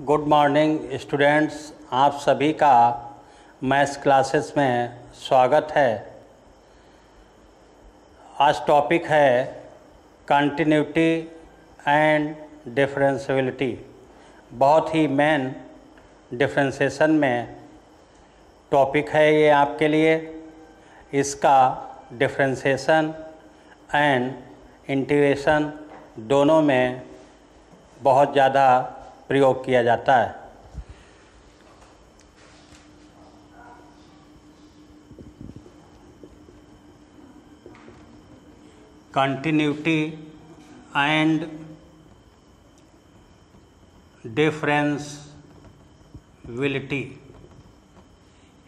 Good morning students, आप सभी का मैथ्स क्लासेस में स्वागत है। आज टॉपिक है कंटिन्यूटी एंड डिफरेंशियबिलिटी। बहुत ही मेन डिफरेंशिएशन में टॉपिक है ये आपके लिए। इसका डिफरेंशिएशन एंड इंटीग्रेशन दोनों में बहुत ज़्यादा प्रयोग किया जाता है। कंटिन्यूटी एंड डिफरेंशियबिलिटी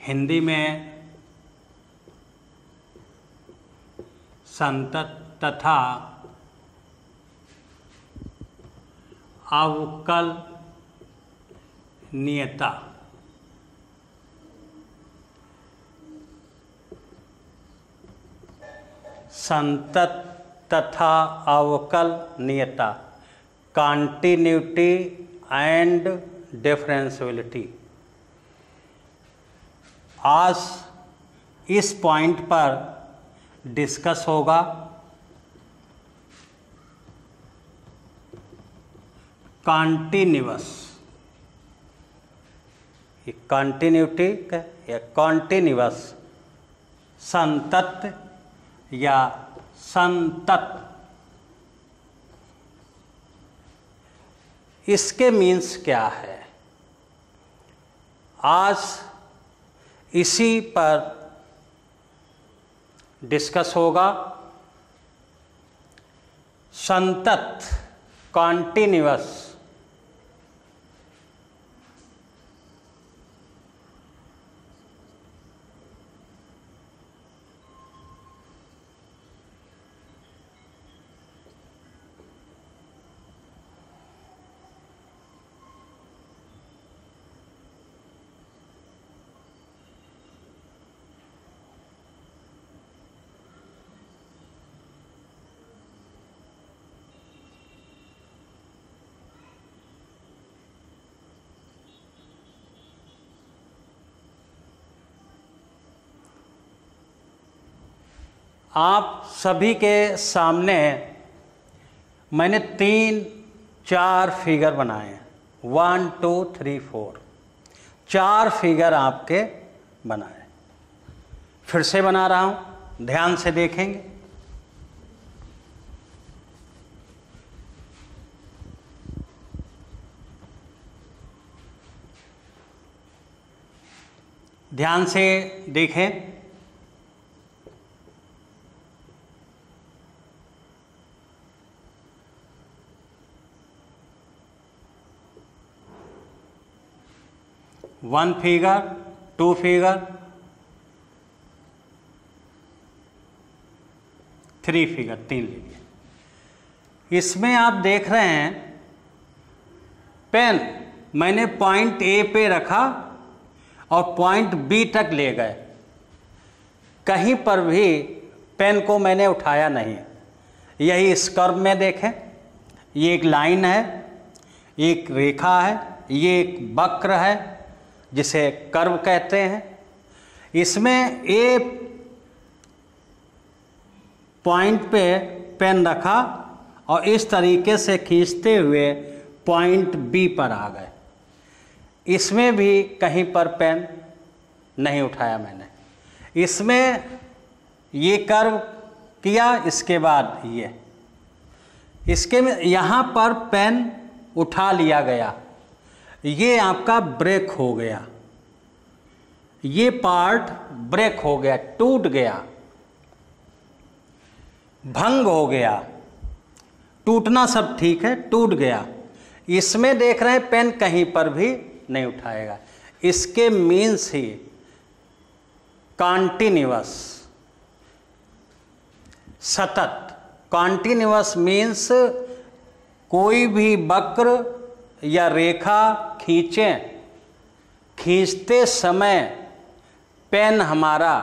हिंदी में संतत तथा अवकलनीयता। संतत तथा अवकलनीयता, कंटिन्यूटी एंड डिफरेंशियबिलिटी। आज इस पॉइंट पर डिस्कस होगा। कॉन्टिन्यूअस, कंटिन्यूटी या कॉन्टिन्यूअस, संतत या संतत, इसके मीन्स क्या है, आज इसी पर डिस्कस होगा। संतत, कॉन्टिन्यूअस, आप सभी के सामने मैंने 3-4 फिगर बनाए हैं। 1 2 3 4 4 फिगर आपके बनाए। फिर से बना रहा हूं, ध्यान से देखेंगे। ध्यान से देखें। वन फिगर, 2 फिगर, 3 फिगर, 3 लीजिए। इसमें आप देख रहे हैं पेन मैंने पॉइंट ए पे रखा और पॉइंट बी तक ले गए। कहीं पर भी पेन को मैंने उठाया नहीं। यही इस कर्व में देखें, ये एक लाइन है, एक रेखा है, ये एक वक्र है जिसे कर्व कहते हैं। इसमें ए पॉइंट पे पेन रखा और इस तरीके से खींचते हुए पॉइंट बी पर आ गए। इसमें भी कहीं पर पेन नहीं उठाया मैंने। इसमें ये कर्व किया, इसके बाद इसके में यहाँ पर पेन उठा लिया गया। ये आपका ब्रेक हो गया, ये पार्ट ब्रेक हो गया, टूट गया, भंग हो गया। टूटना सब ठीक है, टूट गया। इसमें देख रहे हैं पेन कहीं पर भी नहीं उठाएगा। इसके मीन्स ही कॉन्टिन्यूअस, सतत। कॉन्टिन्यूअस मीन्स कोई भी वक्र या रेखा खींचते समय पेन हमारा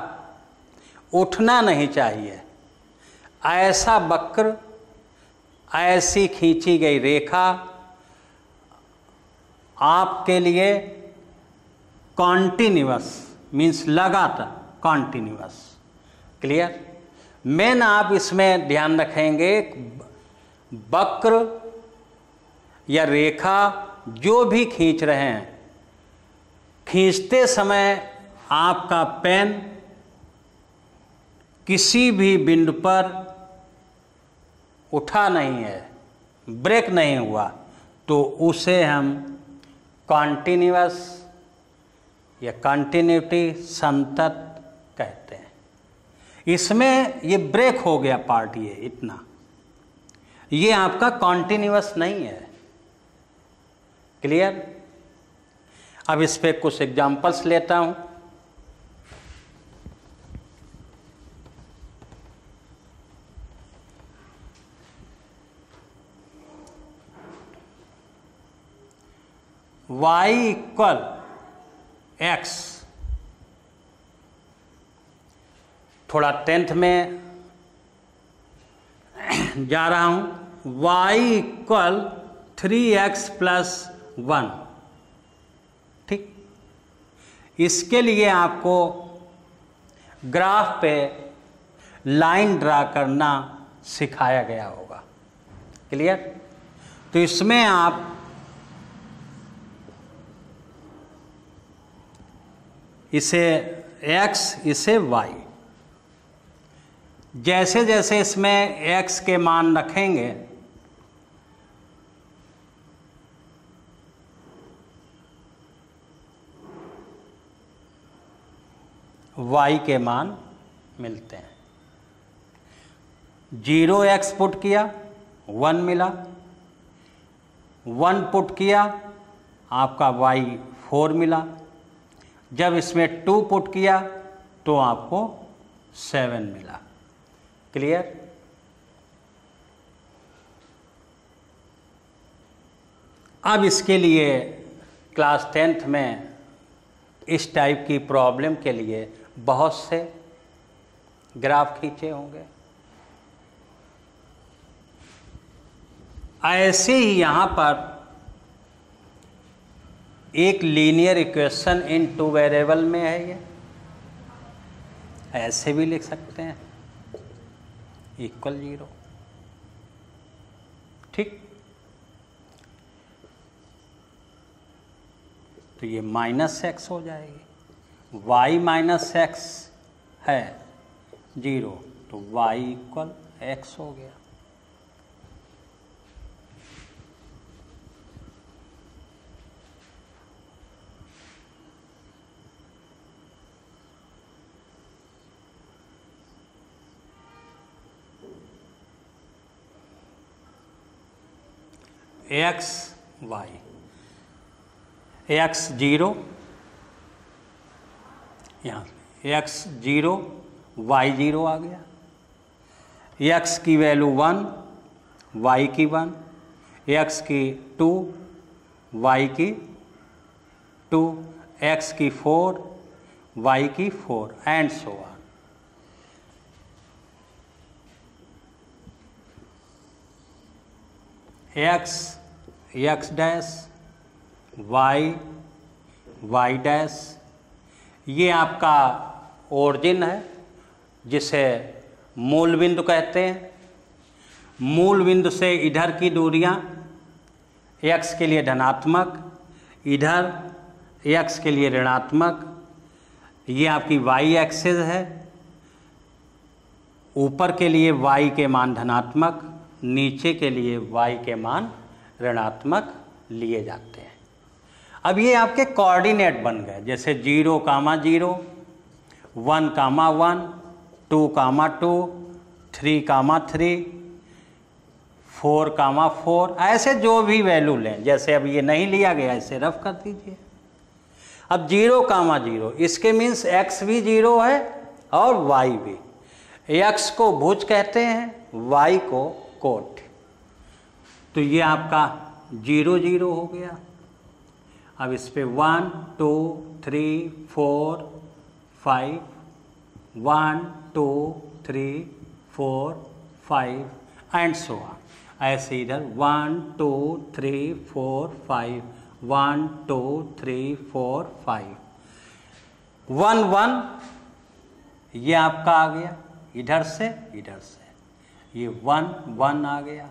उठना नहीं चाहिए। ऐसा वक्र, ऐसी खींची गई रेखा आपके लिए कॉन्टिन्यूअस मीन्स लगातार, कॉन्टिन्यूअस। क्लियर? मेन आप इसमें ध्यान रखेंगे, वक्र या रेखा जो भी खींच रहे हैं, खींचते समय आपका पेन किसी भी बिंदु पर उठा नहीं है, ब्रेक नहीं हुआ, तो उसे हम कॉन्टिन्यूअस या कंटिन्यूटी संतत कहते हैं। इसमें ये ब्रेक हो गया पार्ट, ये इतना, ये आपका कॉन्टिन्यूअस नहीं है। क्लियर? अब इस पे कुछ एग्जांपल्स लेता हूं। y इक्वल x, थोड़ा टेंथ में जा रहा हूं। y इक्वल 3x प्लस 1, ठीक। इसके लिए आपको ग्राफ पे लाइन ड्रा करना सिखाया गया होगा। क्लियर? तो इसमें आप इसे x, इसे y, जैसे जैसे इसमें x के मान रखेंगे y के मान मिलते हैं। 0x पुट किया 1 मिला, 1 पुट किया आपका y 4 मिला, जब इसमें 2 पुट किया तो आपको 7 मिला। क्लियर? अब इसके लिए क्लास 10th में इस टाइप की प्रॉब्लम के लिए बहुत से ग्राफ खींचे होंगे। ऐसे ही यहाँ पर एक लीनियर इक्वेशन इन 2 वेरिएबल में है, ये ऐसे भी लिख सकते हैं, इक्वल 0, ठीक। तो ये -x हो जाएगी, y -x है 0, तो y इक्वल x हो गया। x y, x 0, यहाँ x 0 y 0 आ गया, x की वैल्यू 1, y की 1, x की 2, y की 2, x की 4, y की 4 and so on. x x dash, y y dash, ये आपका ओरिजिन है जिसे मूल बिंदु कहते हैं। मूल बिंदु से इधर की दूरियां x के लिए धनात्मक, इधर x के लिए ऋणात्मक। ये आपकी y एक्सिस है, ऊपर के लिए y के मान धनात्मक, नीचे के लिए y के मान ऋणात्मक लिए जाते हैं। अब ये आपके कोऑर्डिनेट बन गए, जैसे 0, 0, 1, 1, 2, 2, 3, 3, 4, 4, ऐसे जो भी वैल्यू लें। जैसे अब ये नहीं लिया गया, इसे रफ कर दीजिए। अब 0, 0, इसके मीन्स x भी 0 है और y भी। x को भुज कहते हैं, y को कोट। तो ये आपका 0, 0 हो गया। अब इस पे 1, 2, 3, 4, 5, 1, 2, 3, 4, 5 एंड सो ऑन। ऐसे इधर 1, 2, 3, 4, 5 1 2 3 4 5 1 1 ये आपका आ गया इधर से, ये 1 1 आ गया।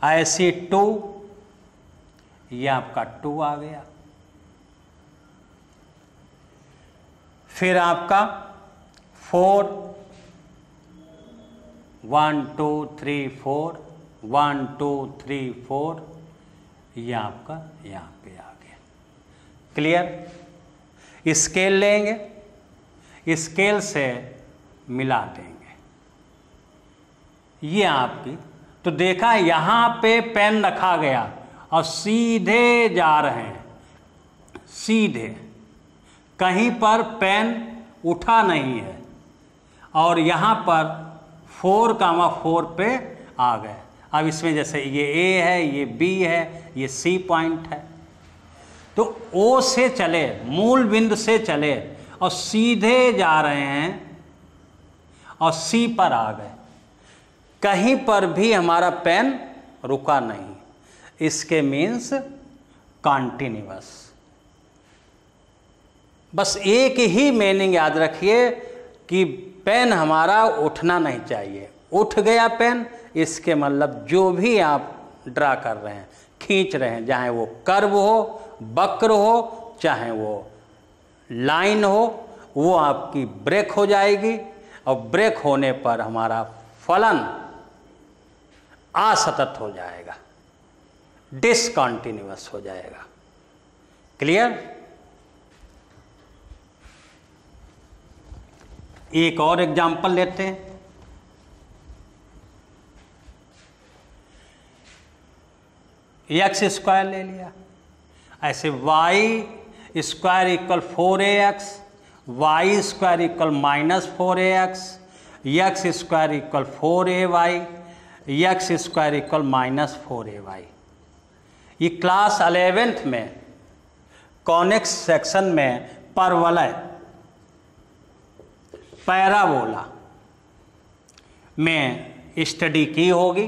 ऐसे 2 ये आपका 2 आ गया। फिर आपका 4 1 2 3 4 1 2 3 4 ये आपका यहाँ पे आ गया। क्लियर? स्केल लेंगे, स्केल से मिला देंगे ये आपकी। तो देखा यहाँ पे पेन रखा गया और सीधे जा रहे हैं, सीधे, कहीं पर पेन उठा नहीं है और यहाँ पर 4,4 पे आ गए। अब इसमें जैसे ये A है, ये B है, ये C पॉइंट है, तो O से चले, मूल बिंदु से चले और सीधे जा रहे हैं और C पर आ गए। कहीं पर भी हमारा पेन रुका नहीं, इसके मीन्स कॉन्टिन्यूअस। बस एक ही मीनिंग याद रखिए कि पेन हमारा उठना नहीं चाहिए। उठ गया पेन, इसके मतलब जो भी आप ड्रा कर रहे हैं, खींच रहे हैं, चाहे वो कर्व हो, वक्र हो, चाहे वो लाइन हो, वो आपकी ब्रेक हो जाएगी और ब्रेक होने पर हमारा फलन असतत हो जाएगा, डिसकंटिन्यूअस हो जाएगा। क्लियर? एक और एग्जाम्पल लेते हैं। एक्स स्क्वायर ले लिया, ऐसे Y square equal 4ax, Y square equal -4ax, X square equal 4ay, X square equal -4ay। ये क्लास 11th में कॉनिक्स सेक्शन में परवलय, पैराबोला में स्टडी की होगी,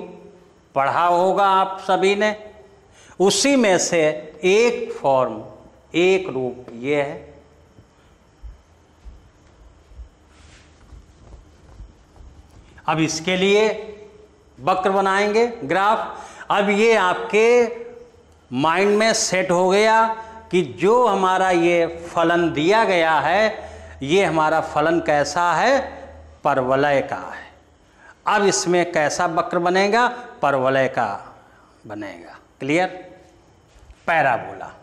पढ़ा होगा आप सभी ने। उसी में से एक फॉर्म, एक रूप ये है। अब इसके लिए वक्र बनाएंगे, ग्राफ। अब ये आपके माइंड में सेट हो गया कि जो हमारा ये फलन दिया गया है, ये हमारा फलन कैसा है? परवलय का है। अब इसमें कैसा वक्र बनेगा? परवलय का बनेगा। Clear? Parabola.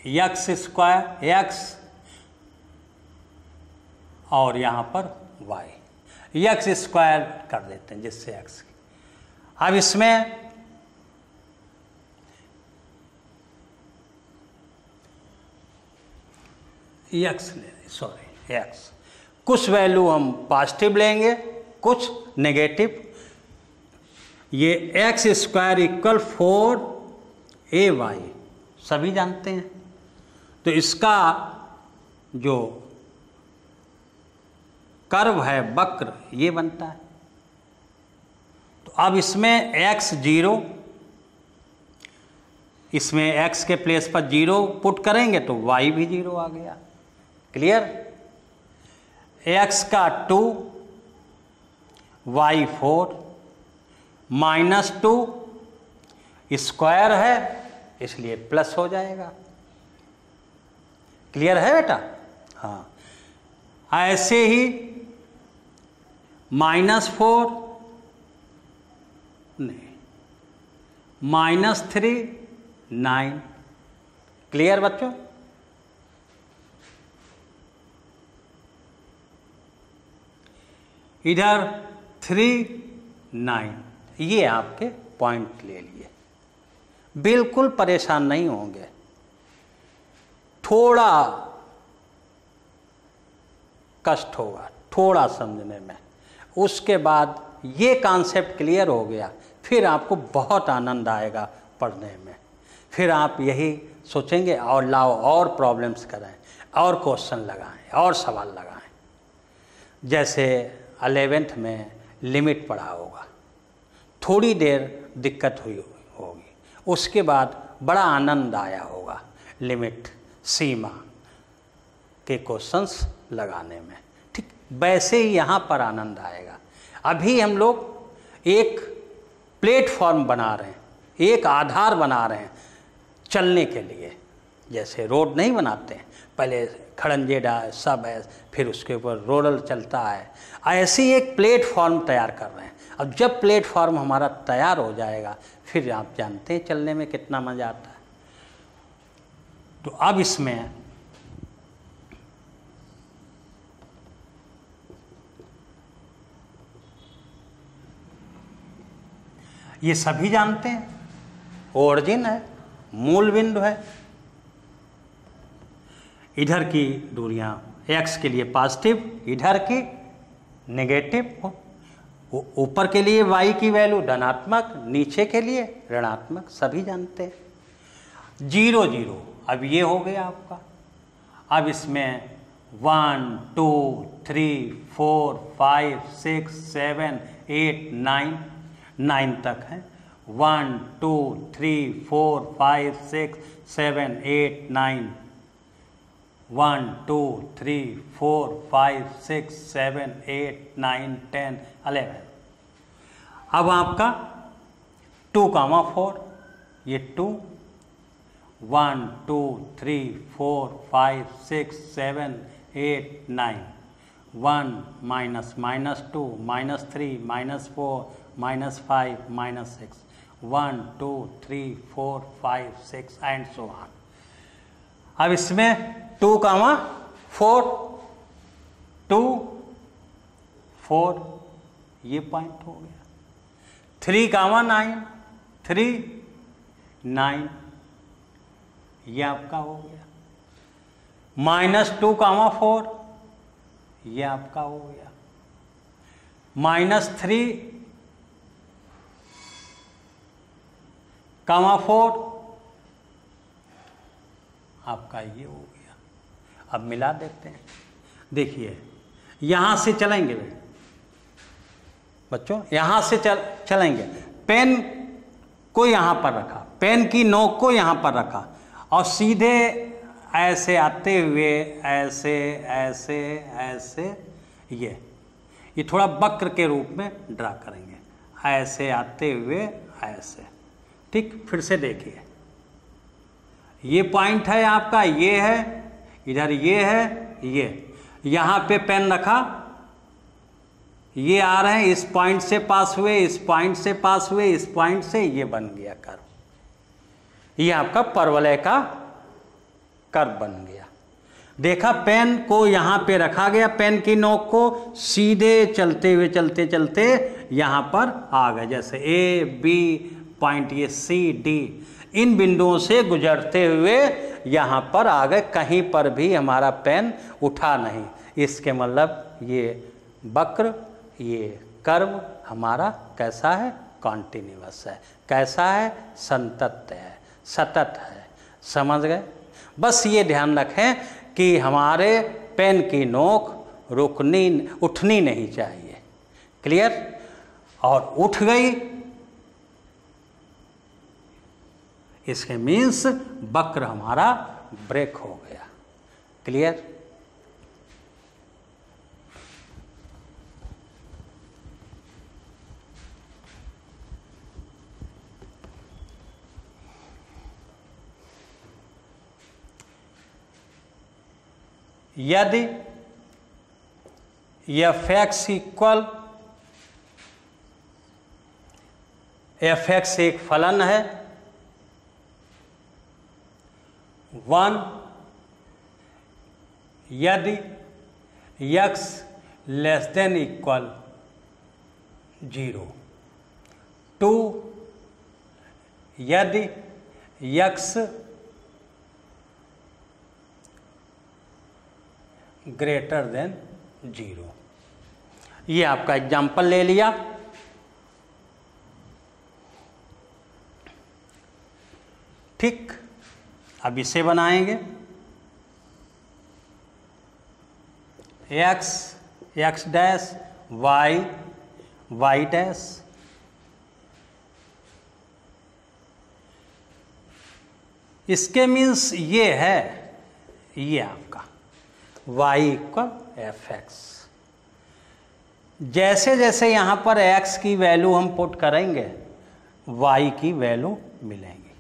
X square x और यहाँ पर वाई, एक्स स्क्वायर कर देते हैं जिससे एक्स। अब इसमें एक्स एक्स कुछ वैल्यू हम पॉजिटिव लेंगे, कुछ नेगेटिव। ये एक्स स्क्वायर इक्वल 4ay सभी जानते हैं। तो इसका जो कर्व है, वक्र, ये बनता है। तो अब इसमें x 0, इसमें x के प्लेस पर 0 पुट करेंगे तो y भी 0 आ गया। क्लियर? x का 2, y 4, -2 स्क्वायर है इसलिए प्लस हो जाएगा। क्लियर है बेटा? हाँ। ऐसे ही -4 नहीं, -3 9। क्लियर बच्चों? इधर 3 9, ये आपके पॉइंट ले लिए। बिल्कुल परेशान नहीं होंगे। थोड़ा कष्ट होगा, थोड़ा समझने में। उसके बाद ये कॉन्सेप्ट क्लियर हो गया, फिर आपको बहुत आनंद आएगा पढ़ने में। फिर आप यही सोचेंगे और लाओ और प्रॉब्लम्स कराएं, और क्वेश्चन लगाएं, और सवाल लगाएं। जैसे 11th में लिमिट पढ़ा होगा, थोड़ी देर दिक्कत हुई होगी, उसके बाद बड़ा आनंद आया होगा लिमिट सीमा के क्वेश्चंस लगाने में। ठीक वैसे ही यहाँ पर आनंद आएगा। अभी हम लोग एक प्लेटफॉर्म बना रहे हैं, एक आधार बना रहे हैं चलने के लिए। जैसे रोड नहीं बनाते हैं, पहले खड़ंजेडा सब है, फिर उसके ऊपर रोडल चलता है, ऐसे ही एक प्लेटफॉर्म तैयार कर रहे हैं। अब जब प्लेटफॉर्म हमारा तैयार हो जाएगा, फिर आप जानते हैं चलने में कितना मज़ा आता है। तो अब इसमें ये सभी जानते हैं, ओरिजिन है, मूल बिंदु है। इधर की दूरियां x के लिए पॉजिटिव, इधर की नेगेटिव, ऊपर के लिए y की वैल्यू धनात्मक, नीचे के लिए ऋणात्मक, सभी जानते हैं। 0 0 अब ये हो गया आपका। अब इसमें 1 2 3 4 5 6 7 8 9 तक है। 1 2 3 4 5 6 7 8 9 1 2 3 4 5 6 7 8 9 10 11। अब आपका 2, 4 ये 2 1 2 3 4 5 6 7 8 9 1 माइनस -2 -3 -4 -5 -6 1 2 3 4 5 6 एंड सो ऑन। अब इसमें 2, 4 2 4 ये पॉइंट हो गया। 3, 9 3 9 ये आपका हो गया। -2, 4 ये आपका हो गया। -3, 4 आपका ये हो गया। अब मिला देते हैं। देखिए यहाँ से चलेंगे बच्चों, यहाँ से चलेंगे। पेन को यहाँ पर रखा, पेन की नोक को यहाँ पर रखा और सीधे ऐसे आते हुए ऐसे ऐसे ऐसे ये थोड़ा वक्र के रूप में ड्रा करेंगे, ऐसे आते हुए ऐसे। ठीक, फिर से देखिए, ये पॉइंट है आपका, ये है, इधर ये है, ये यहाँ पे पेन रखा, ये आ रहे हैं, इस पॉइंट से पास हुए, इस पॉइंट से पास हुए, इस पॉइंट से, ये बन गया कर्व। ये आपका परवलय का कर्व बन गया। देखा, पेन को यहाँ पे रखा गया, पेन की नोक को सीधे चलते हुए चलते चलते यहाँ पर आ गए। जैसे ए बी पॉइंट, ये सी डी, इन बिंदुओं से गुजरते हुए यहाँ पर आ गए। कहीं पर भी हमारा पेन उठा नहीं। इसके मतलब ये वक्र, ये कर्व हमारा कैसा है? कॉन्टिन्यूअस है। कैसा है? संतत है, सतत है। समझ गए? बस ये ध्यान रखें कि हमारे पेन की नोक उठनी नहीं चाहिए। क्लियर? और उठ गई, इसके मीन्स वक्र हमारा ब्रेक हो गया। क्लियर? यदि f(x) इक्वल, f(x) एक फलन है, 1, यदि x <= 0, 2, यदि x < 0। ये आपका एग्जाम्पल ले लिया। ठीक, अब इसे बनाएंगे। x X dash Y Y dash, इसके मीन्स ये है, ये आपका y इक्वल एफ एक्स। जैसे जैसे यहाँ पर x की वैल्यू हम पुट करेंगे y की वैल्यू मिलेंगी।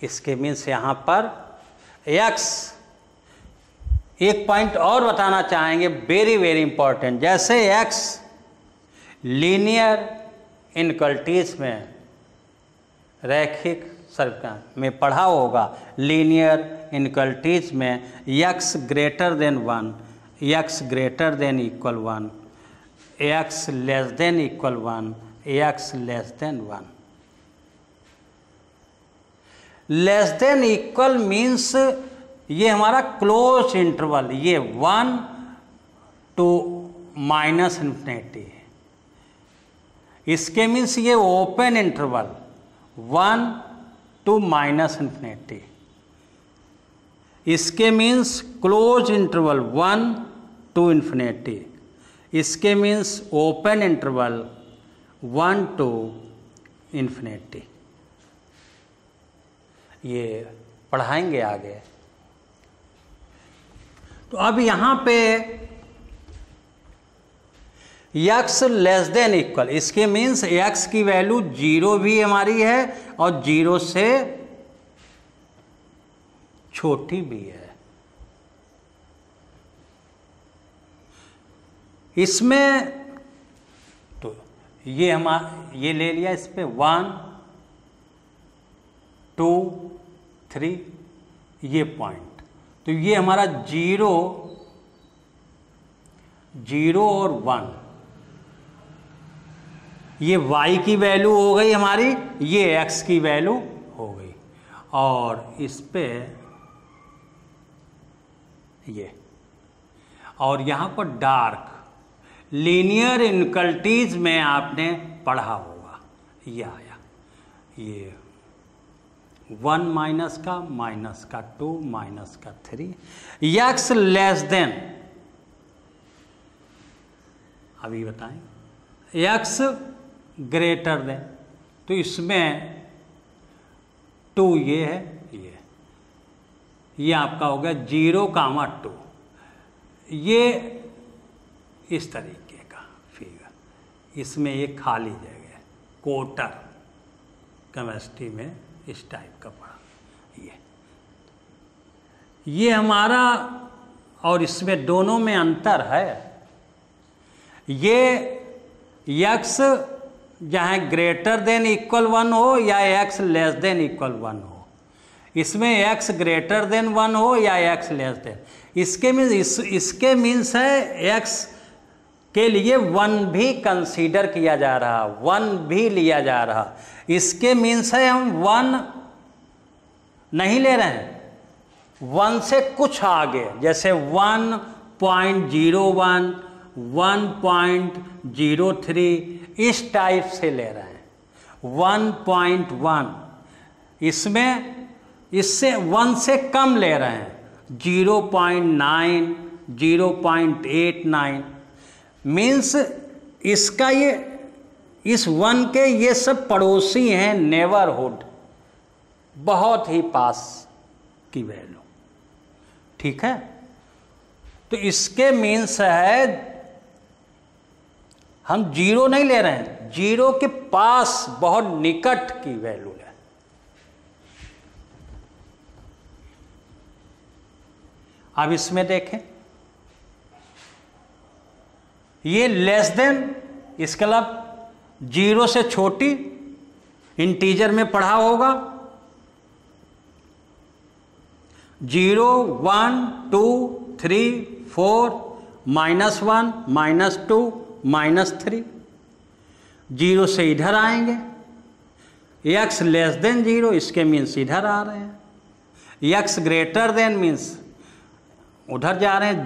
इसके मीन्स यहाँ पर x, एक पॉइंट और बताना चाहेंगे, वेरी वेरी इंपॉर्टेंट। जैसे x लीनियर इनक्वलिटीज में, रैखिक सर्कल में पढ़ा होगा, लीनियर इनक्वलिटीज में x greater than 1, x greater than equal 1, x less than equal 1, x less than 1। Less than equal means ये हमारा क्लोज इंटरवल, ये 1 to -∞ है। इसके मीन्स ये ओपन इंटरवल 1 to -∞। इसके मीन्स क्लोज इंटरवल 1 to ∞। इसके means open interval 1 to ∞। ये पढ़ाएंगे आगे। तो अब यहाँ पे x लेस देन इक्वल, इसके मीन्स x की वैल्यू 0 भी हमारी है और 0 से छोटी भी है। इसमें तो ये ये ले लिया, इस पे 1 2 3 ये पॉइंट, तो ये हमारा 0 0 और 1, ये y की वैल्यू हो गई हमारी, ये x की वैल्यू हो गई। और इस पे ये, और यहाँ पर डार्क लीनियर इनक्वलिटीज में आपने पढ़ा होगा, ये आया, ये 1 माइनस का 2 माइनस का 3, x लेस देन, अभी बताएं, x ग्रेटर देन, तो इसमें 2 ये है, ये आपका हो गया 0, 2, ये इस तरीके का फिगर। इसमें ये खाली जगह है, क्वार्टर केमिस्ट्री में इस टाइप का पढ़ा। ये हमारा, और इसमें दोनों में अंतर है। ये x जहाँ ग्रेटर देन इक्वल 1 हो या x लेस देन इक्वल 1 हो, इसमें x ग्रेटर देन 1 हो या x लेस देन, इसके मीन्स इसके मीन्स है x के लिए 1 भी कंसीडर किया जा रहा, 1 भी लिया जा रहा। इसके मीन्स है हम 1 नहीं ले रहे हैं, 1 से कुछ आगे, जैसे 1.01 1.03 इस टाइप से ले रहे हैं। 1.1 इसमें, इससे 1 से कम ले रहे हैं, 0.9 0.89 मीन्स इसका ये, इस 1 के ये सब पड़ोसी हैं, नेबरहुड, बहुत ही पास की वैल्यू, ठीक है। तो इसके मीन्स है हम 0 नहीं ले रहे हैं, 0 के पास बहुत निकट की वैल्यू है। अब इसमें देखें, ये लेस देन, इसका मतलब 0 से छोटी, इंटीजर में पढ़ा होगा, 0 1 2 3 4 -1 -2 -3, 0 से इधर आएंगे, x लेस देन 0, इसके मीन्स इधर आ रहे हैं, x ग्रेटर देन मीन्स उधर जा रहे हैं,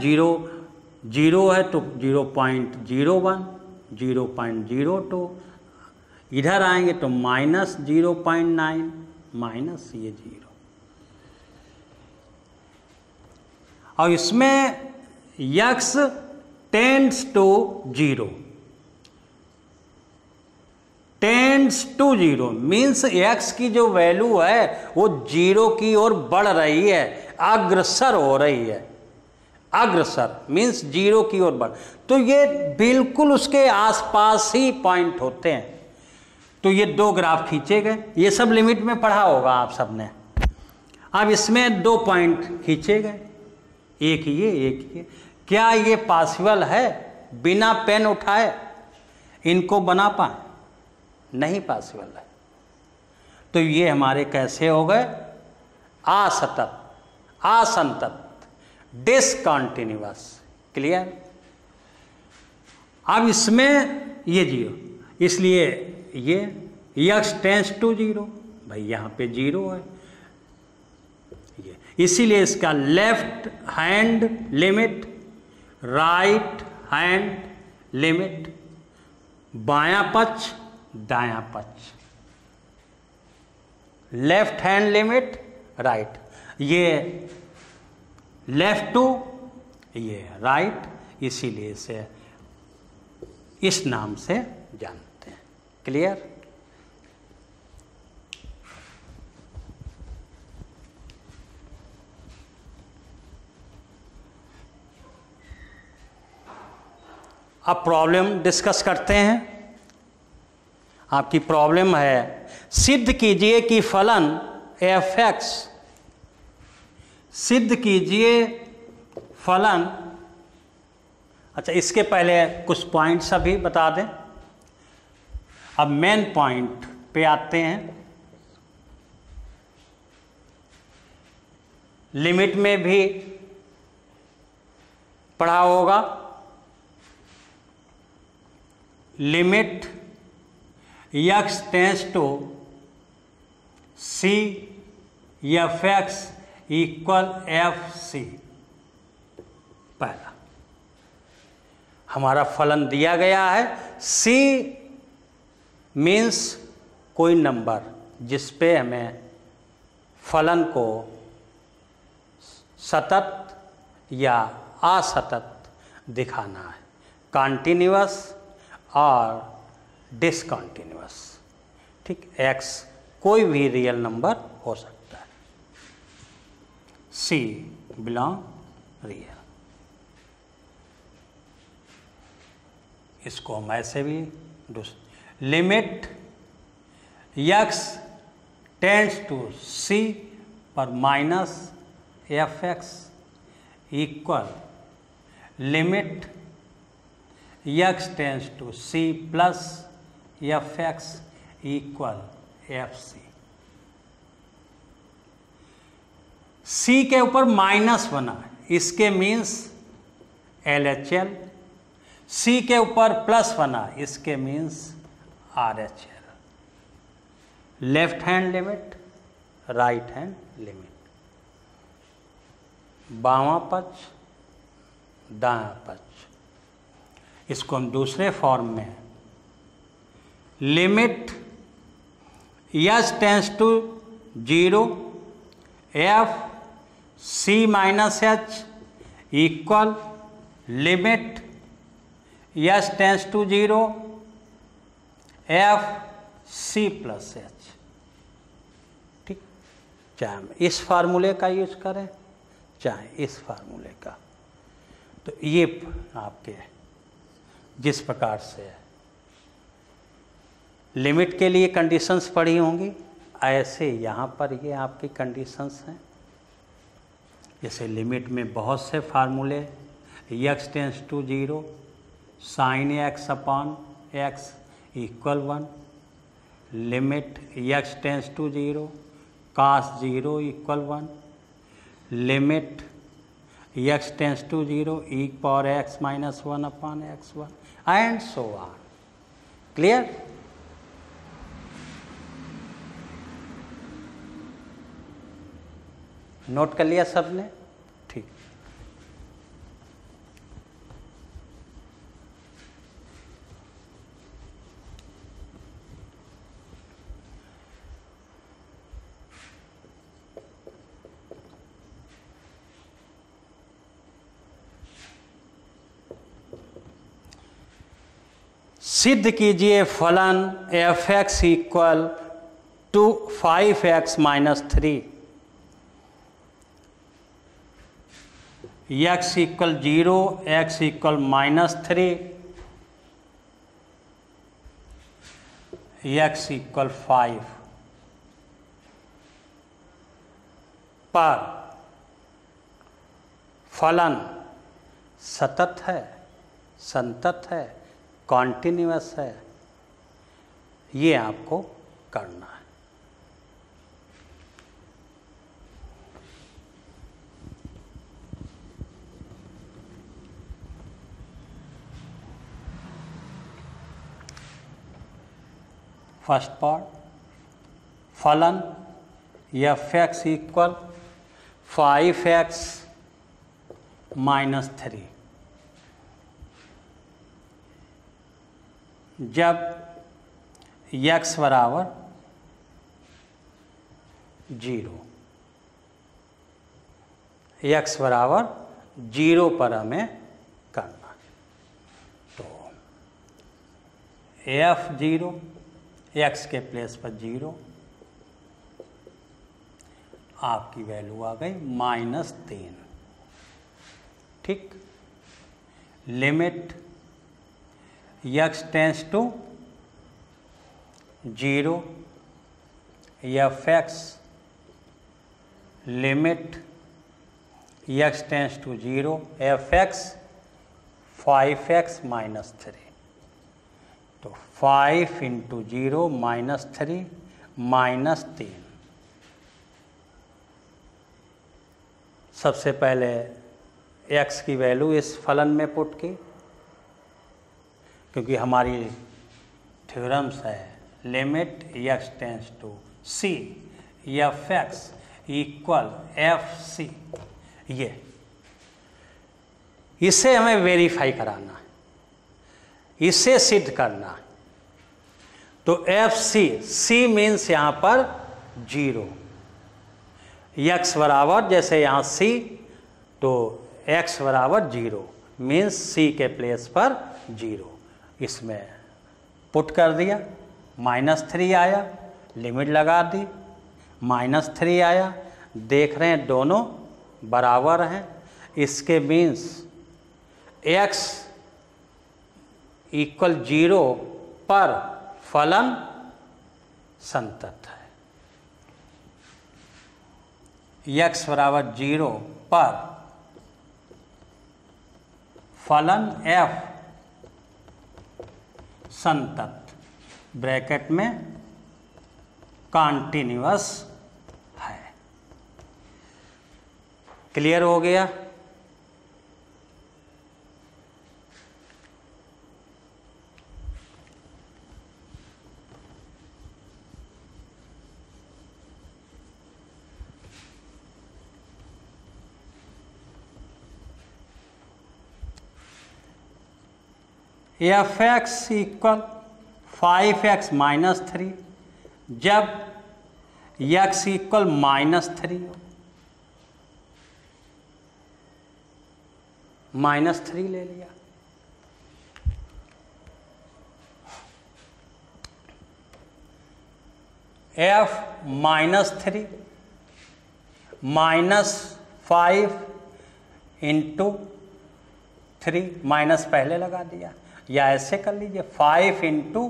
0 है तो 0.01 0.02, इधर आएंगे तो -0.9 माइनस ये 0। और इसमें x tends to zero, tends to zero means X की जो वैल्यू है वो जीरो की ओर बढ़ रही है, अग्रसर हो रही है। अग्रसर मीन्स जीरो की ओर बढ़, तो ये बिल्कुल उसके आसपास ही पॉइंट होते हैं। तो ये दो ग्राफ खींचे गए, ये सब लिमिट में पढ़ा होगा आप सबने। अब इसमें दो पॉइंट खींचे गए, एक ये एक ये। क्या ये पॉसिबल है बिना पेन उठाए इनको बना पाए? नहीं पॉसिबल है। तो ये हमारे कैसे हो गए? असतत, असंतत, डिसकंटिन्यूअस। क्लियर? अब इसमें ये जीरो, इसलिए ये एक्स टेंस टू जीरो, भाई यहाँ पे जीरो है ये, इसीलिए इसका left hand limit, right hand limit, बायां पक्ष दायां पक्ष, लेफ्ट हैंड लिमिट राइट, ये लेफ्ट टू ये राइट, इसीलिए इसे इस नाम से जानते हैं। क्लियर? अब प्रॉब्लम डिस्कस करते हैं। आपकी प्रॉब्लम है सिद्ध कीजिए कि फलन एफ एक्स, सिद्ध कीजिए फलन। अच्छा, इसके पहले कुछ पॉइंट्स अभी बता दें। अब मेन पॉइंट पे आते हैं। लिमिट में भी पढ़ा होगा, limit X tends to C F X equal F C. पहला हमारा फलन दिया गया है, सी मीन्स कोई नंबर जिस पे हमें फलन को सतत या असतत दिखाना है, कॉन्टिन्यूअस और डिसकंटिन्यूअस। ठीक, एक्स कोई भी रियल नंबर हो सकता है, सी बिलोंग रियल। इसको हम ऐसे भी लिमिट एक्स टेंड्स टू सी पर minus F X equal limit x tends to C plus F X equal F सी। सी के ऊपर माइनस बना है, इसके मीन्स एल एच एल। सी के ऊपर प्लस बना, इसके means R H L. Left hand limit, right hand limit, बावां पक्ष दायां पक्ष। इसको हम दूसरे फॉर्म में limit H tends to zero F C minus H equal limit H tends to zero F C plus H. ठीक, चाहे हम इस फार्मूले का यूज करें चाहे इस फार्मूले का। तो ये आपके जिस प्रकार से लिमिट के लिए कंडीशंस पढ़ी होंगी, ऐसे यहाँ पर ये आपकी कंडीशंस हैं। जैसे लिमिट में बहुत से फार्मूले, X tends to zero sine X upon X equal 1, limit X tends to zero cos zero equal 1, limit X tends to zero E power X minus 1 upon X 1 and so on. Clear? Note कर लिया सबने? ठीक। सिद्ध कीजिए फलन F X equal to 5x minus 3, x इक्वल 0, x इक्वल minus 3, x इक्वल 5 पर फलन सतत है, संतत है, कॉन्टिन्यूअस है, ये आपको करना है। फर्स्ट पार्ट, फलन F X equal 5x minus 3, जब x बराबर 0, x बराबर 0 पर हमें करना। तो f0, x के प्लेस पर 0, आपकी वैल्यू आ गई -3। ठीक, limit x tends to 0 F X, limit x tends to 0 F X 5x minus 3। तो 5 इंटू 0 माइनस 3 माइनस 3। सबसे पहले x की वैल्यू इस फलन में पुट की, क्योंकि हमारी थ्योरम्स है limit x tends to c F X equal F C. ये इसे हमें वेरीफाई कराना है, इसे सिद्ध करना है। तो एफ सी, सी मीन्स यहाँ पर 0, x बराबर जैसे यहाँ c, तो x बराबर 0 मीन्स c के प्लेस पर 0, इसमें पुट कर दिया, -3 आया, लिमिट लगा दी, -3 आया। देख रहे हैं दोनों बराबर हैं, इसके मीन्स x इक्वल 0 पर फलन संतत है। x बराबर 0 पर फलन f संतत ब्रैकेट में कॉन्टिन्यूअस है। क्लियर हो गया? F X equal 5x minus 3, जब x इक्वल -3 हो, -3 ले लिया। f -3 -5 इंटू 3, माइनस पहले लगा दिया, या ऐसे कर लीजिए 5 इंटू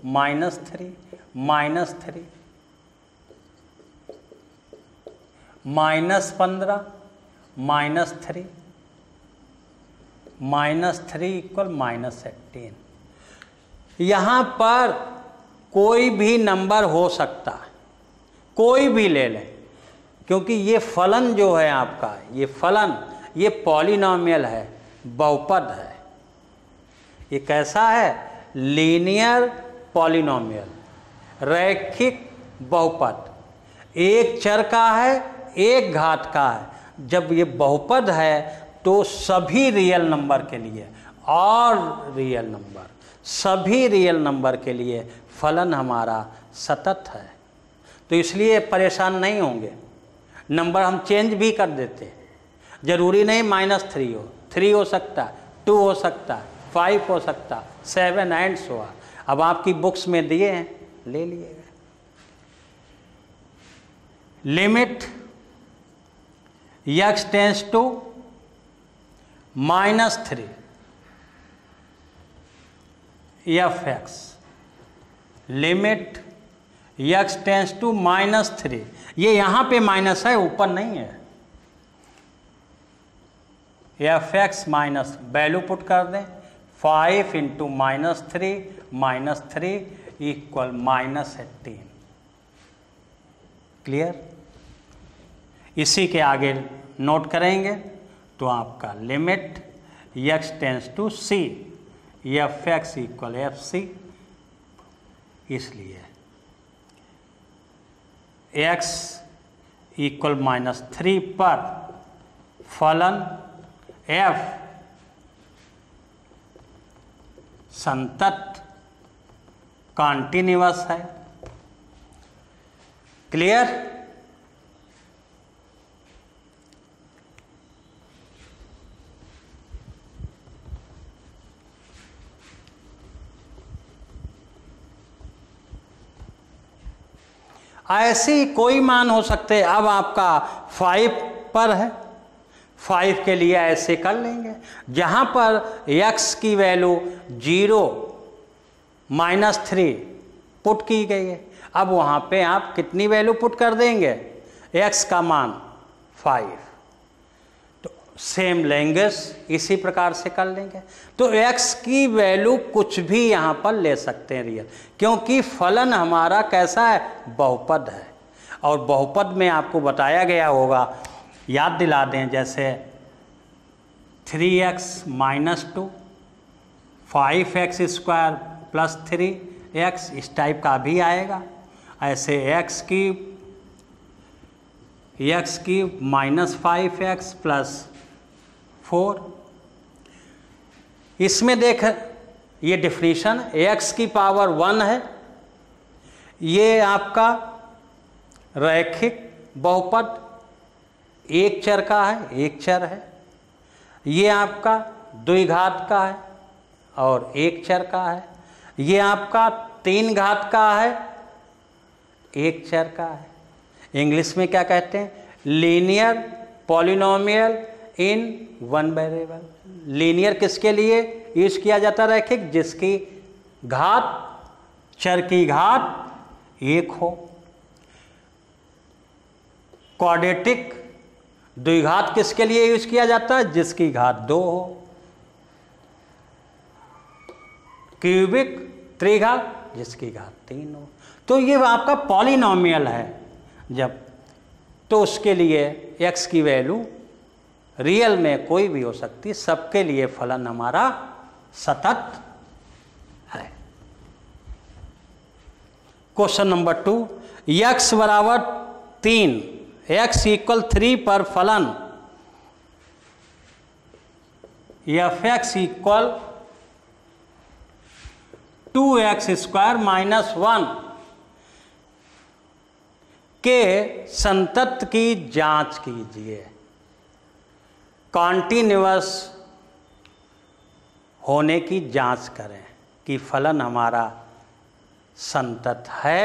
-3 -3 -15 -3 -3 इक्वल -18। यहाँ पर कोई भी नंबर हो सकता है, कोई भी ले लें, क्योंकि ये फलन जो है आपका, ये फलन, ये पॉलिनोमियल है, बहुपद है। ये कैसा है? लीनियर पॉलिनोमियल, रैखिक बहुपद। एक चर का है, एक घात का है। जब ये बहुपद है तो सभी रियल नंबर के लिए, और रियल नंबर, सभी रियल नंबर के लिए फलन हमारा सतत है। तो इसलिए परेशान नहीं होंगे, नंबर हम चेंज भी कर देते हैं। ज़रूरी नहीं -3 हो, 3 हो सकता है, 2 हो सकता है, 5 हो सकता, 7 एंड सो ऑन। अब आपकी बुक्स में दिए हैं, ले लीजिएगा। Limit x tends to -3 f(x), limit x tends to -3, ये यहां पे माइनस है, ऊपर नहीं है। f(x) माइनस वैल्यू पुट कर दें, 5 × -3 इक्वल -18। क्लियर? इसी के आगे नोट करेंगे तो आपका limit x tends to c f(x) equal fc, इसलिए x इक्वल -3 पर फलन f संतत कॉन्टिन्यूअस है। क्लियर? ऐसी कोई मान हो सकते, अब आपका 5 पर है, 5 के लिए ऐसे कर लेंगे, जहाँ पर x की वैल्यू 0 -3 पुट की गई है, अब वहाँ पे आप कितनी वैल्यू पुट कर देंगे, x का मान 5, तो सेम लेंगे, इसी प्रकार से कर लेंगे। तो x की वैल्यू कुछ भी यहाँ पर ले सकते हैं रियल, क्योंकि फलन हमारा कैसा है, बहुपद है। और बहुपद में आपको बताया गया होगा, याद दिला दें, जैसे 3x - 2, 5x² + 3x, इस टाइप का भी आएगा। ऐसे x की -5x + 4, इसमें देख, ये डिफिनीशन, x की पावर 1 है, ये आपका रैखिक बहुपद, एक चर का है, एक चर है। ये आपका द्विघात का है और एक चर का है। ये आपका 3 घात का है, एक चर का है। इंग्लिश में क्या कहते हैं, लीनियर पॉलिनोमियल इन 1 वेरिएबल। लीनियर किसके लिए यूज किया जाता है, रैखिक, जिसकी घात, चर की घात 1 हो। क्वाड्रेटिक द्विघात किसके लिए यूज किया जाता है, जिसकी घात 2 हो। क्यूबिक त्रिघात, जिसकी घात 3 हो। तो ये आपका पॉलिनोमियल है जब, तो उसके लिए x की वैल्यू रियल में कोई भी हो सकती, सबके लिए फलन हमारा सतत है। क्वेश्चन नंबर 2, x बराबर 3, x इक्वल 3 पर फलन f(x) इक्वल 2x² - 1 के संतत की जांच कीजिए। कॉन्टिन्यूअस होने की जांच करें कि फलन हमारा संतत है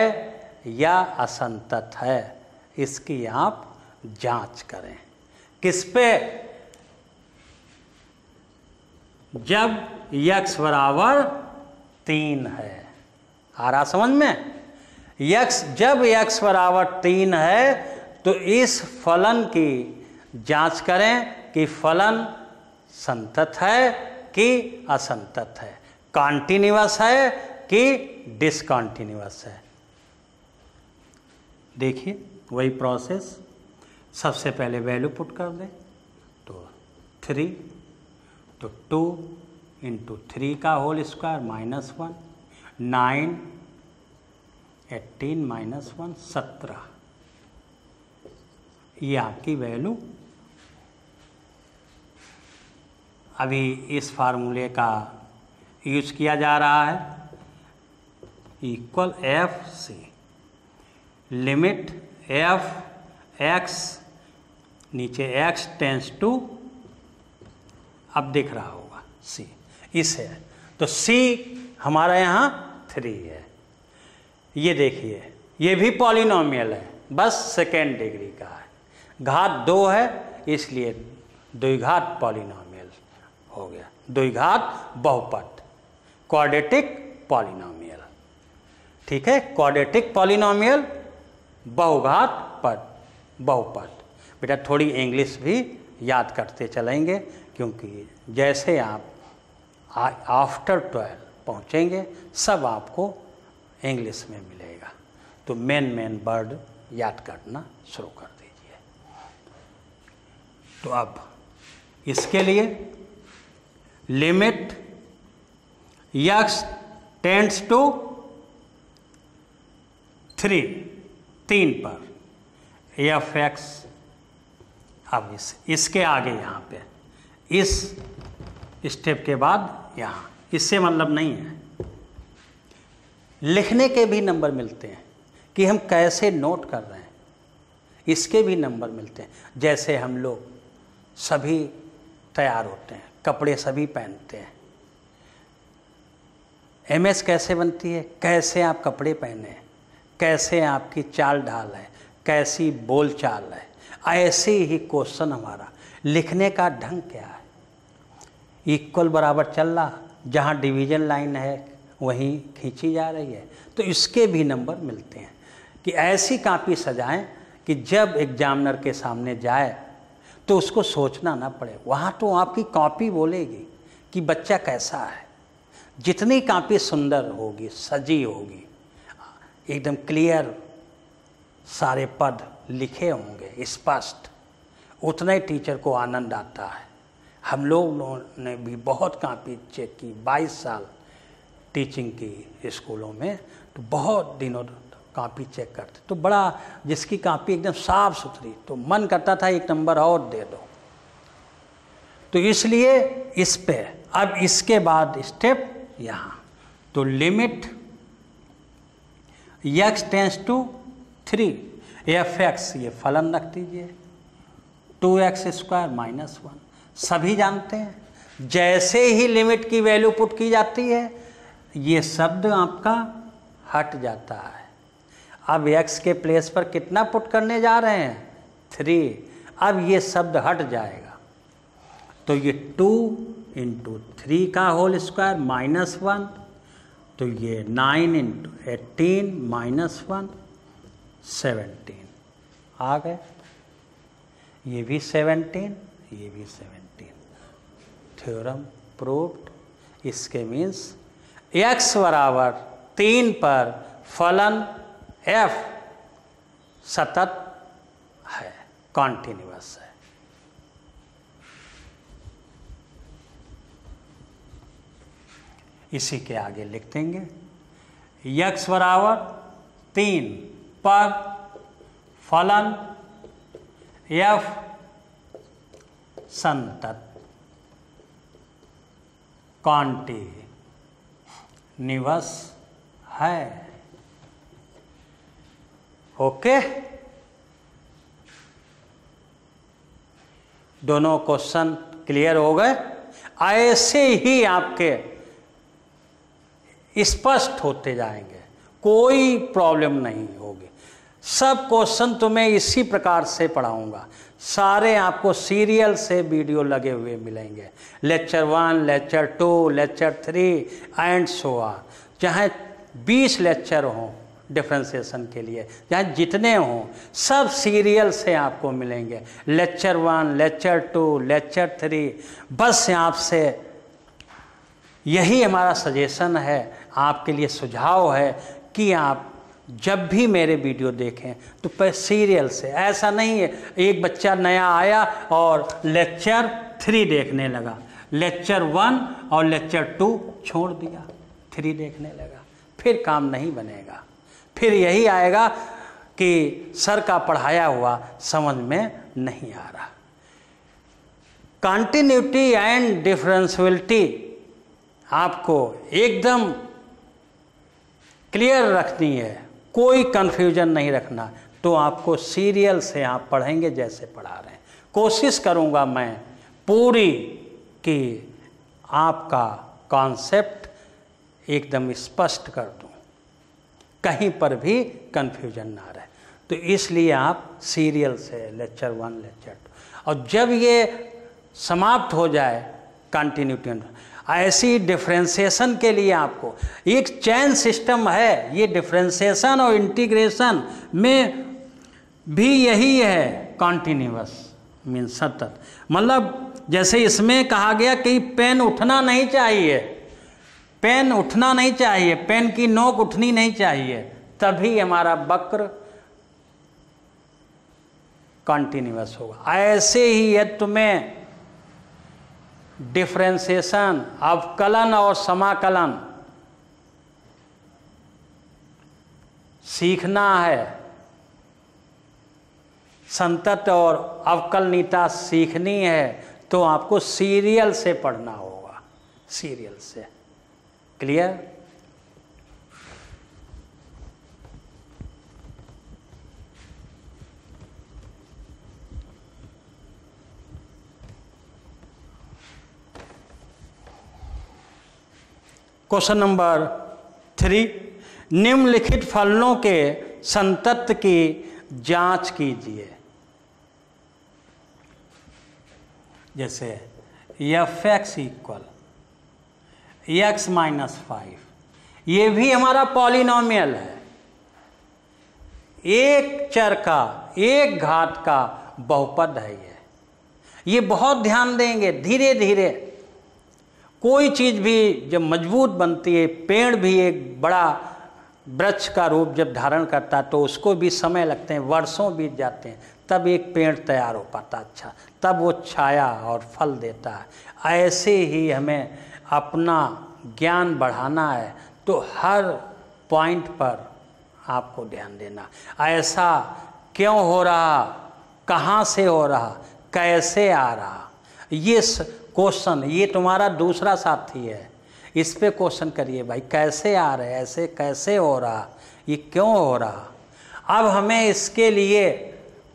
या असंतत है, इसकी आप जांच करें। किस पे, जब x बराबर 3 है। आ रहा समझ में? जब x बराबर 3 है तो इस फलन की जांच करें कि फलन संतत है कि असंतत है, कॉन्टिन्यूअस है कि डिसकॉन्टिन्यूअस है। देखिए वही प्रोसेस, सबसे पहले वैल्यू पुट कर दें, तो 3, तो 2 × 3 का होल स्क्वायर -1, 9, 18 - 1 17, ये आपकी वैल्यू। अभी इस फार्मूले का यूज किया जा रहा है, इक्वल f(c), लिमिट f(x) नीचे x टेंस टू, अब दिख रहा होगा c, इसे, तो c हमारा यहाँ 3 है। ये देखिए ये भी पॉलिनोमियल है, बस सेकेंड डिग्री का है, घात 2 है इसलिए द्विघात पॉलिनोमियल हो गया, द्विघात बहुपद, क्वाड्रेटिक पॉलिनोमियल। ठीक है, क्वाड्रेटिक पॉलिनोमियल, बहुघात पद, बहुपद। बेटा थोड़ी इंग्लिश भी याद करते चलेंगे, क्योंकि जैसे आप आफ्टर 12 पहुँचेंगे सब आपको इंग्लिश में मिलेगा। तो मेन वर्ड याद करना शुरू कर दीजिए। तो अब इसके लिए लिमिट x टेंड्स टू 3 पर f(x), अब इसके आगे यहाँ पे इस स्टेप के बाद यहाँ, इससे मतलब नहीं है, लिखने के भी नंबर मिलते हैं कि हम कैसे नोट कर रहे हैं, इसके भी नंबर मिलते हैं। जैसे हम लोग सभी तैयार होते हैं, कपड़े सभी पहनते हैं, MS कैसे बनती है, कैसे आप कपड़े पहने, कैसे आपकी चाल ढाल है, कैसी बोल चाल है, ऐसे ही क्वेश्चन हमारा लिखने का ढंग क्या है। इक्वल बराबर चल रहा, जहाँ डिवीजन लाइन है वहीं खींची जा रही है, तो इसके भी नंबर मिलते हैं। कि ऐसी कॉपी सजाएं कि जब एग्जामिनर के सामने जाए तो उसको सोचना ना पड़े, वहाँ तो आपकी कॉपी बोलेगी कि बच्चा कैसा है। जितनी कॉपी सुंदर होगी, सजी होगी, एकदम क्लियर सारे पद लिखे होंगे स्पष्ट, उतना ही टीचर को आनंद आता है। हम लोगों ने भी बहुत कॉपी चेक की, 22 साल टीचिंग की स्कूलों में, तो बहुत दिनों कॉपी चेक करते, तो बड़ा जिसकी कॉपी एकदम साफ सुथरी, तो मन करता था एक नंबर और दे दो। तो इसलिए इस पे अब इसके बाद स्टेप यहाँ, तो limit x tends to 3 f(x), ये फलन रख दीजिए, 2x² -1, सभी जानते हैं। जैसे ही लिमिट की वैल्यू पुट की जाती है ये शब्द आपका हट जाता है। अब x के प्लेस पर कितना पुट करने जा रहे हैं, 3, अब ये शब्द हट जाएगा, तो ये 2 × 3 का होल स्क्वायर -1, तो ये 9 × 18 -1 17 आ गए, ये भी 17, ये भी 17। Theorem proved. इसके मीन्स x बराबर 3 पर फलन f सतत है, कॉन्टिन्यूअस है। इसी के आगे लिख देंगे x बराबर 3 पर फलन f संतत कॉन्टिन्यूअस है। ओके, दोनों क्वेश्चन क्लियर हो गए। ऐसे ही आपके स्पष्ट होते जाएंगे, कोई प्रॉब्लम नहीं होगी। सब क्वेश्चन तो मैं इसी प्रकार से पढ़ाऊंगा, सारे आपको सीरियल से वीडियो लगे हुए मिलेंगे, lecture 1, lecture 2, lecture 3 and so on. चाहे 20 लेक्चर हों डिफ्रेंसिएशन के लिए, चाहे जितने हों, सब सीरियल से आपको मिलेंगे, लेक्चर 1, लेक्चर 2, लेक्चर 3। बस आपसे यही हमारा सजेशन है, आपके लिए सुझाव है कि आप जब भी मेरे वीडियो देखें तो पर सीरियल से, ऐसा नहीं है एक बच्चा नया आया और लेक्चर 3 देखने लगा, लेक्चर 1 और लेक्चर 2 छोड़ दिया, 3 देखने लगा, फिर काम नहीं बनेगा। फिर यही आएगा कि सर का पढ़ाया हुआ समझ में नहीं आ रहा। कॉन्टिन्यूटी एंड डिफरेंशियलिटी आपको एकदम क्लियर रखनी है, कोई कन्फ्यूजन नहीं रखना, तो आपको सीरियल से आप पढ़ेंगे जैसे पढ़ा रहे हैं। कोशिश करूंगा मैं पूरी कि आपका कॉन्सेप्ट एकदम स्पष्ट कर दूं, कहीं पर भी कन्फ्यूजन ना रहे। तो इसलिए आप सीरियल से लेक्चर 1, लेक्चर 2, और जब ये समाप्त हो जाए कंटिन्यूटी, ऐसी डिफ्रेंसिएशन के लिए आपको एक चैन सिस्टम है। ये डिफ्रेंसिएशन और इंटीग्रेशन में भी यही है, कॉन्टिन्यूअस मीन सतत। मतलब जैसे इसमें कहा गया कि पेन उठना नहीं चाहिए, पेन उठना नहीं चाहिए, पेन की नोक उठनी नहीं चाहिए, तभी हमारा वक्र कॉन्टिन्यूअस होगा। ऐसे ही यदि तुम्हें डिफ्रेंसिएशन, अवकलन और समाकलन सीखना है, संतत और अवकलनीयता सीखनी है, तो आपको सीरियल से पढ़ना होगा, सीरियल से। क्लियर? क्वेश्चन नंबर 3, निम्नलिखित फलनों के संतत्व की जांच कीजिए। जैसे f(x) = x - 5, ये भी हमारा पॉलिनोमियल है, एक चर का एक घात का बहुपद है। ये बहुत ध्यान देंगे। धीरे धीरे कोई चीज़ भी जब मजबूत बनती है, पेड़ भी एक बड़ा वृक्ष का रूप जब धारण करता है तो उसको भी समय लगते हैं, वर्षों बीत जाते हैं, तब एक पेड़ तैयार हो पाता, अच्छा, तब वो छाया और फल देता है। ऐसे ही हमें अपना ज्ञान बढ़ाना है, तो हर पॉइंट पर आपको ध्यान देना। ऐसा क्यों हो रहा, कहाँ से हो रहा, कैसे आ रहा, ये क्वेश्चन, ये तुम्हारा दूसरा साथी है, इस पे क्वेश्चन करिए भाई, कैसे आ रहे, ऐसे कैसे हो रहा, ये क्यों हो रहा। अब हमें इसके लिए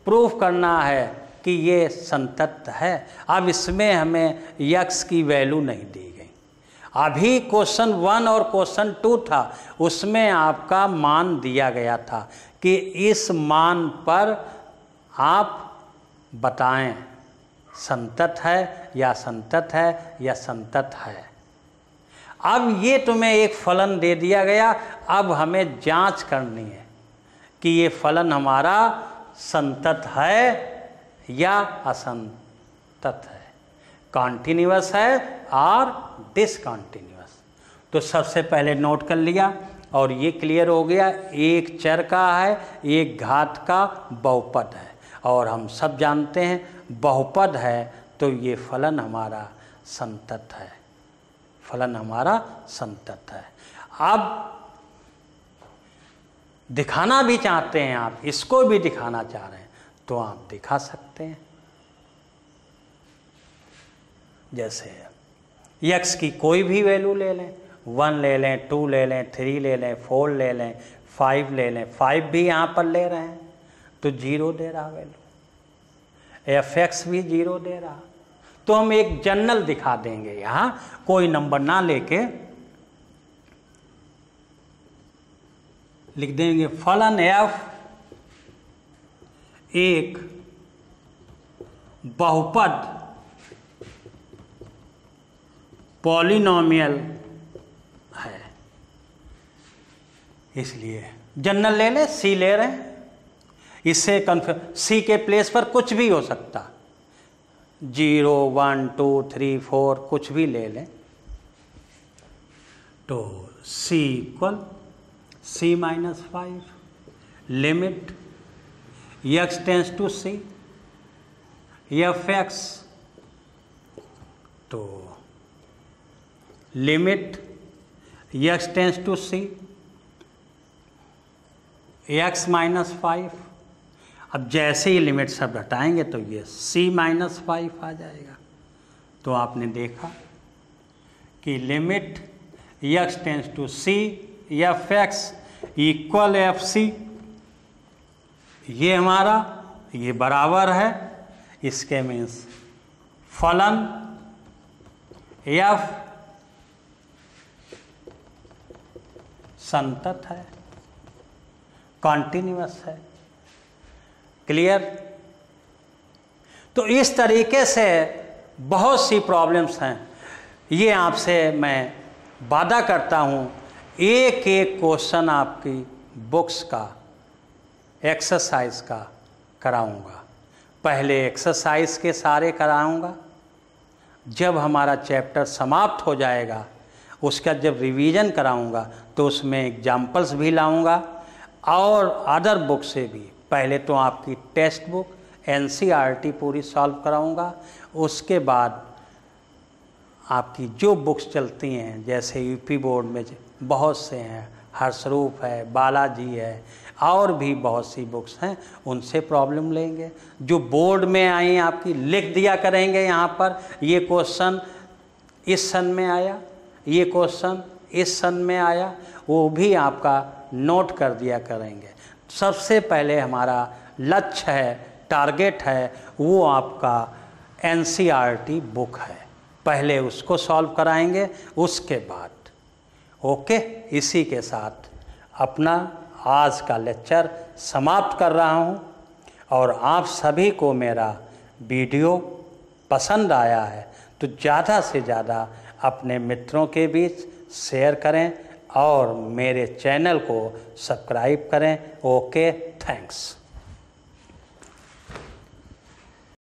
प्रूफ करना है कि ये संतत है। अब इसमें हमें x की वैल्यू नहीं दी गई। अभी क्वेश्चन 1 और क्वेश्चन 2 था, उसमें आपका मान दिया गया था कि इस मान पर आप बताएं संतत है या संतत है या संतत है। अब ये तुम्हें एक फलन दे दिया गया, अब हमें जांच करनी है कि ये फलन हमारा संतत है या असंतत है, कॉन्टिन्यूअस है और डिसकॉन्टिन्यूअस। तो सबसे पहले नोट कर लिया और ये क्लियर हो गया, एक चर का है, एक घात का बहुपद है, और हम सब जानते हैं बहुपद है तो ये फलन हमारा संतत है, फलन हमारा संतत है। अब दिखाना भी चाहते हैं आप, इसको भी दिखाना चाह रहे हैं तो आप दिखा सकते हैं। जैसे x की कोई भी वैल्यू ले लें, 1 ले लें, 2 ले लें, 3 ले लें, 4 ले लें, 5 ले लें, 5 भी यहाँ पर ले रहे हैं तो 0 दे रहा वैल्यू, f(x) भी 0 दे रहा। तो हम एक जनरल दिखा देंगे, यहाँ कोई नंबर ना लेके लिख देंगे फलन f एक बहुपद पॉलिनोमियल है। इसलिए जनरल ले ले, c ले रहे हैं, इससे c के प्लेस पर कुछ भी हो सकता, 0, 1, 2, 3, 4 कुछ भी ले लें। तो c = c - 5 limit x tends to c f(x), तो limit x tends to c x - 5। अब जैसे ही लिमिट सब हटाएंगे तो ये c - 5 आ जाएगा। तो आपने देखा कि limit x tends to c f(x) = fc, ये हमारा ये बराबर है, इसके मीन्स फलन f संतत है, कॉन्टिन्यूअस है। क्लियर? तो इस तरीके से बहुत सी प्रॉब्लम्स हैं। ये आपसे मैं वादा करता हूँ एक एक क्वेश्चन आपकी बुक्स का एक्सरसाइज का कराऊंगा। पहले एक्सरसाइज के सारे कराऊंगा, जब हमारा चैप्टर समाप्त हो जाएगा उसका जब रिवीजन कराऊंगा तो उसमें एग्जाम्पल्स भी लाऊंगा और अदर बुक से भी। पहले तो आपकी टेक्स्ट बुक एनसीईआरटी पूरी सॉल्व कराऊंगा, उसके बाद आपकी जो बुक्स चलती हैं, जैसे यूपी बोर्ड में बहुत से हैं, हर्षरूप है, बालाजी है, और भी बहुत सी बुक्स हैं, उनसे प्रॉब्लम लेंगे। जो बोर्ड में आई आपकी लिख दिया करेंगे यहाँ पर, ये क्वेश्चन इस सन में आया, ये क्वेश्चन इस सन में आया, वो भी आपका नोट कर दिया करेंगे। सबसे पहले हमारा लक्ष्य है, टारगेट है, वो आपका एनसीईआरटी बुक है, पहले उसको सॉल्व कराएंगे, उसके बाद। ओके, इसी के साथ अपना आज का लेक्चर समाप्त कर रहा हूँ। और आप सभी को मेरा वीडियो पसंद आया है तो ज़्यादा से ज़्यादा अपने मित्रों के बीच शेयर करें और मेरे चैनल को सब्सक्राइब करें। Okay, thanks.